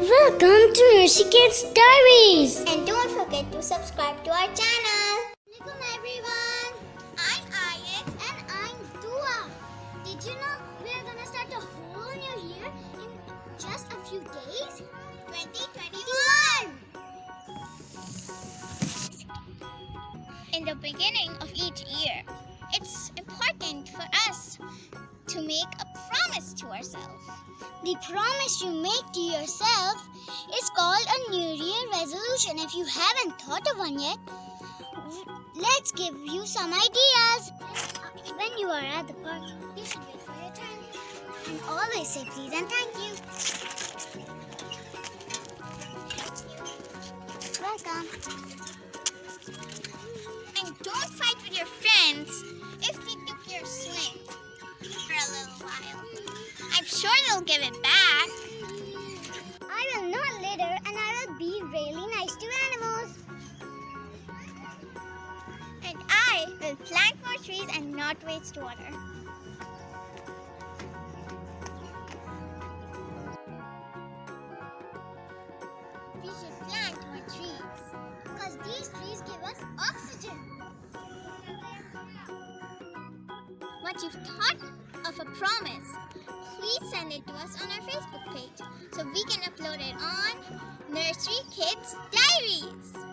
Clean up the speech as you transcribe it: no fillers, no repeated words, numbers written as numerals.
Welcome to Nursery Kids Diaries. And don't forget to subscribe to our channel. Welcome everyone. I'm Ayat. And I'm Dua. Did you know we are gonna start a whole new year in just a few days? 2021! In the beginning of each year, it's important for us to make a promise to ourselves. The promise you make to yourself is called a New Year resolution. If you haven't thought of one yet, let's give you some ideas. When you are at the park, you should wait for your turn and always say please and thank you. Welcome. And don't fight with your friends if they took your swing for a little while. I'm sure they'll give it back. I will not litter and I will be really nice to animals. And I will plant more trees and not waste water. We should plant more trees because these trees give us oxygen. What you've thought of a promise, please send it to us on our Facebook page so we can upload it on Nursery Kids Diaries.